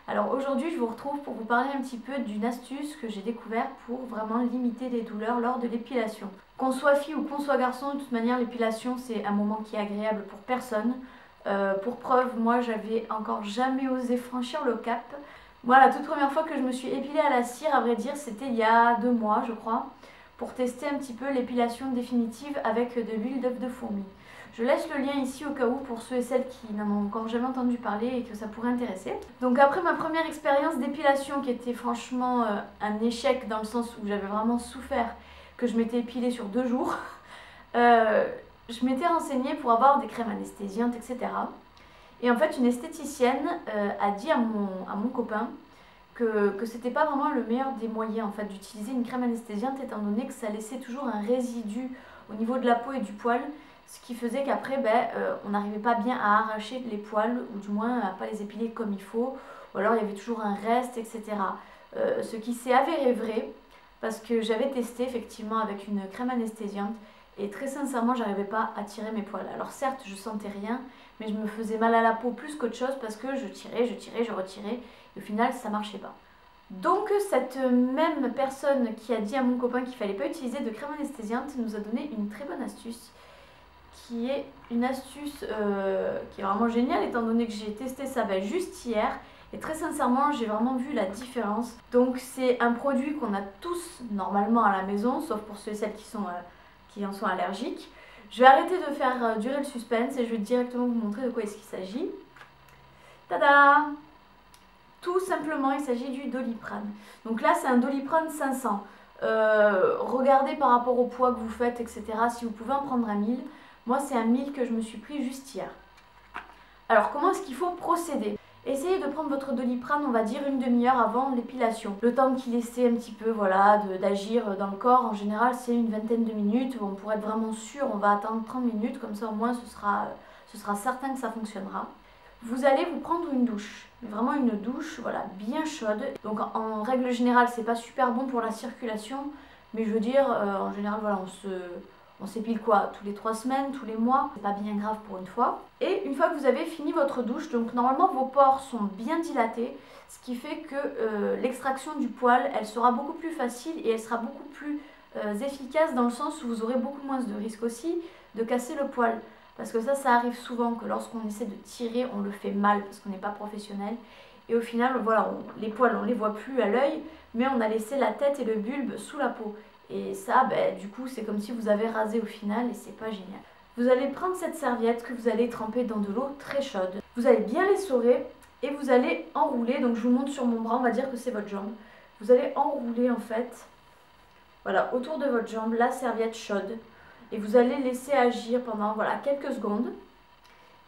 Alors aujourd'hui je vous retrouve pour vous parler un petit peu d'une astuce que j'ai découverte pour vraiment limiter les douleurs lors de l'épilation. Qu'on soit fille ou qu'on soit garçon, de toute manière l'épilation c'est un moment qui est agréable pour personne. Pour preuve, moi j'avais encore jamais osé franchir le cap. Moi la toute première fois que je me suis épilée à la cire, à vrai dire c'était il y a 2 mois je crois, pour tester un petit peu l'épilation définitive avec de l'huile d'œuf de fourmi. Je laisse le lien ici au cas où pour ceux et celles qui n'en ont encore jamais entendu parler et que ça pourrait intéresser. Donc après ma première expérience d'épilation qui était franchement un échec dans le sens où j'avais vraiment souffert, que je m'étais épilée sur 2 jours, je m'étais renseignée pour avoir des crèmes anesthésiantes, etc. Et en fait une esthéticienne a dit à mon copain que c'était pas vraiment le meilleur des moyens en fait d'utiliser une crème anesthésiante étant donné que ça laissait toujours un résidu au niveau de la peau et du poil. Ce qui faisait qu'après, on n'arrivait pas bien à arracher les poils, ou du moins à pas les épiler comme il faut, ou alors il y avait toujours un reste, etc. Ce qui s'est avéré vrai, parce que j'avais testé effectivement avec une crème anesthésiante, et très sincèrement, j'arrivais pas à tirer mes poils. Alors certes, je sentais rien, mais je me faisais mal à la peau plus qu'autre chose, parce que je tirais, je retirais, et au final, ça marchait pas. Donc cette même personne qui a dit à mon copain qu'il fallait pas utiliser de crème anesthésiante nous a donné une très bonne astuce, qui est une astuce qui est vraiment géniale étant donné que j'ai testé ça juste hier et très sincèrement j'ai vraiment vu la différence. Donc c'est un produit qu'on a tous normalement à la maison, sauf pour ceux et celles qui en sont allergiques. Je vais arrêter de faire durer le suspense et je vais directement vous montrer de quoi est-ce qu'il s'agit. Tada! Tout simplement il s'agit du Doliprane. Donc là c'est un Doliprane 500. Regardez par rapport au poids que vous faites, etc. Si vous pouvez en prendre un 1000. Moi, c'est un 1000 que je me suis pris juste hier. Alors, comment est-ce qu'il faut procéder? Essayez de prendre votre Doliprane, on va dire une demi-heure avant l'épilation. Le temps qu'il essaie un petit peu voilà, d'agir dans le corps, en général, c'est une vingtaine de minutes. Bon, pour être vraiment sûr, on va attendre 30 minutes, comme ça au moins ce sera certain que ça fonctionnera. Vous allez vous prendre une douche, vraiment une douche voilà, bien chaude. Donc en règle générale, c'est pas super bon pour la circulation, mais je veux dire, en général, voilà, on s'épile quoi? Tous les 3 semaines, tous les mois, c'est pas bien grave pour une fois. Et une fois que vous avez fini votre douche, donc normalement vos pores sont bien dilatés, ce qui fait que l'extraction du poil, elle sera beaucoup plus facile et elle sera beaucoup plus efficace dans le sens où vous aurez beaucoup moins de risques aussi de casser le poil. Parce que ça arrive souvent que lorsqu'on essaie de tirer, on le fait mal parce qu'on n'est pas professionnel. Et au final, voilà, les poils, on ne les voit plus à l'œil, mais on a laissé la tête et le bulbe sous la peau. Et ça, du coup, c'est comme si vous avez rasé au final et c'est pas génial. Vous allez prendre cette serviette que vous allez tremper dans de l'eau très chaude. Vous allez bien l'essorer et vous allez enrouler. Donc je vous montre sur mon bras, on va dire que c'est votre jambe. Vous allez enrouler en fait, voilà, autour de votre jambe, la serviette chaude. Et vous allez laisser agir pendant voilà, quelques secondes.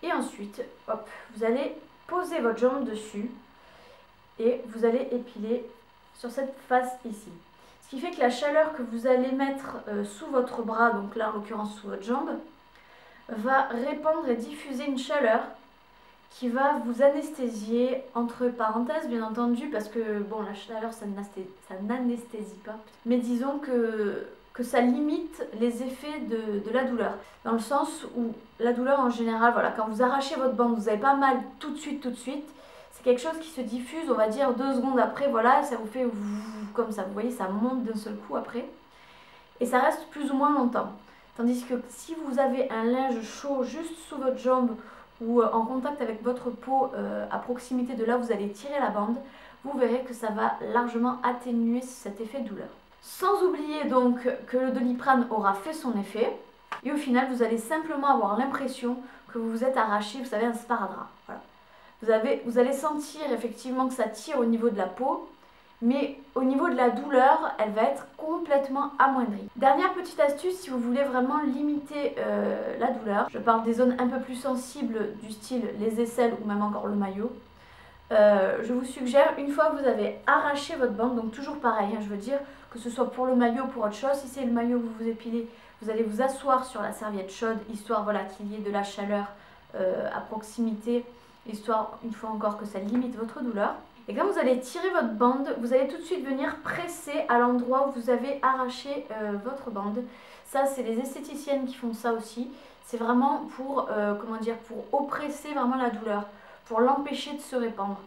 Et ensuite, hop, vous allez poser votre jambe dessus et vous allez épiler sur cette face ici. Ce qui fait que la chaleur que vous allez mettre sous votre bras, donc là en l'occurrence sous votre jambe, va répandre et diffuser une chaleur qui va vous anesthésier, entre parenthèses bien entendu, parce que bon la chaleur ça n'anesthésie pas, mais disons que ça limite les effets de la douleur. Dans le sens où la douleur en général, voilà, quand vous arrachez votre bande, vous n'avez pas mal tout de suite, c'est quelque chose qui se diffuse, on va dire 2 secondes après, voilà, ça vous fait comme ça, vous voyez, ça monte d'un seul coup après. Et ça reste plus ou moins longtemps. Tandis que si vous avez un linge chaud juste sous votre jambe ou en contact avec votre peau à proximité de là où vous allez tirer la bande, vous verrez que ça va largement atténuer cet effet de douleur. Sans oublier donc que le Doliprane aura fait son effet. Et au final, vous allez simplement avoir l'impression que vous vous êtes arraché, vous savez, un sparadrap. Voilà. Vous allez sentir effectivement que ça tire au niveau de la peau, mais au niveau de la douleur, elle va être complètement amoindrie. Dernière petite astuce, si vous voulez vraiment limiter la douleur, je parle des zones un peu plus sensibles du style les aisselles ou même encore le maillot. Je vous suggère, une fois que vous avez arraché votre bande, donc toujours pareil, hein, je veux dire, que ce soit pour le maillot ou pour autre chose, si c'est le maillot que vous vous épilez, vous allez vous asseoir sur la serviette chaude, histoire voilà, qu'il y ait de la chaleur à proximité, histoire une fois encore que ça limite votre douleur. Et quand vous allez tirer votre bande, vous allez tout de suite venir presser à l'endroit où vous avez arraché votre bande. Ça, c'est les esthéticiennes qui font ça aussi. C'est vraiment pour, pour oppresser vraiment la douleur, pour l'empêcher de se répandre.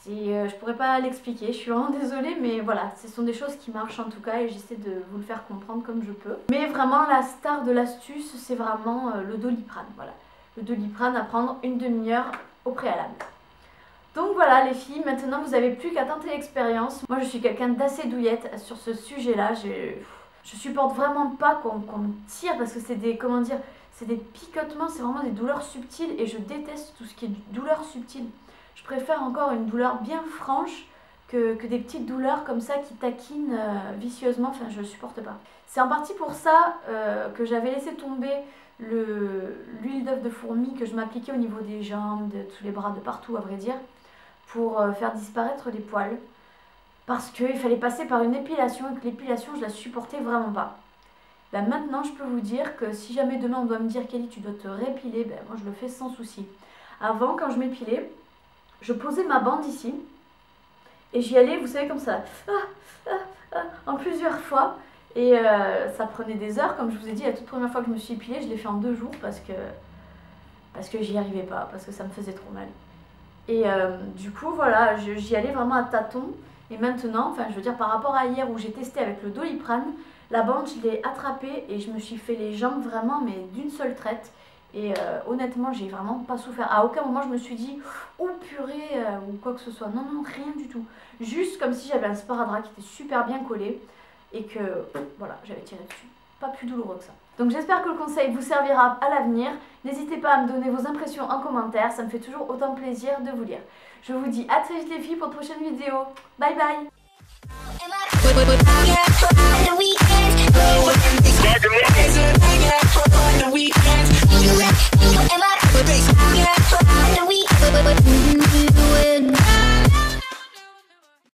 Je pourrais pas l'expliquer, je suis vraiment désolée, mais voilà, ce sont des choses qui marchent en tout cas et j'essaie de vous le faire comprendre comme je peux. Mais vraiment la star de l'astuce, c'est vraiment le Doliprane, voilà. Le Doliprane à prendre une demi-heure au préalable. Donc voilà les filles, maintenant vous n'avez plus qu'à tenter l'expérience. Moi je suis quelqu'un d'assez douillette sur ce sujet-là, je supporte vraiment pas qu'on me tire parce que c'est des, comment dire, c'est des picotements, c'est vraiment des douleurs subtiles et je déteste tout ce qui est douleur subtile. Je préfère encore une douleur bien franche que des petites douleurs comme ça qui taquinent vicieusement, enfin je ne supporte pas. C'est en partie pour ça que j'avais laissé tomber l'huile d'œuf de fourmi que je m'appliquais au niveau des jambes, de tous les bras, de partout à vrai dire, pour faire disparaître les poils. Parce qu'il fallait passer par une épilation et que l'épilation je la supportais vraiment pas. Ben maintenant je peux vous dire que si jamais demain on doit me dire Kelly tu dois te réépiler, ben moi je le fais sans souci. Avant quand je m'épilais, je posais ma bande ici et j'y allais, vous savez, comme ça, en plusieurs fois. Et ça prenait des heures, comme je vous ai dit, la toute première fois que je me suis épilée, je l'ai fait en 2 jours parce que j'y arrivais pas, parce que ça me faisait trop mal. Et du coup, voilà, j'y allais vraiment à tâtons. Et maintenant, enfin je veux dire par rapport à hier où j'ai testé avec le Doliprane, la bande je l'ai attrapée et je me suis fait les jambes vraiment mais d'une seule traite. Et honnêtement, j'ai vraiment pas souffert. À aucun moment je me suis dit oh purée ou quoi que ce soit. Non, non, rien du tout. Juste comme si j'avais un sparadrap qui était super bien collé et que voilà, j'avais tiré dessus. Pas plus douloureux que ça. Donc j'espère que le conseil vous servira à l'avenir. N'hésitez pas à me donner vos impressions en commentaire, ça me fait toujours autant plaisir de vous lire. Je vous dis à très vite les filles pour de prochaines vidéos. Bye bye.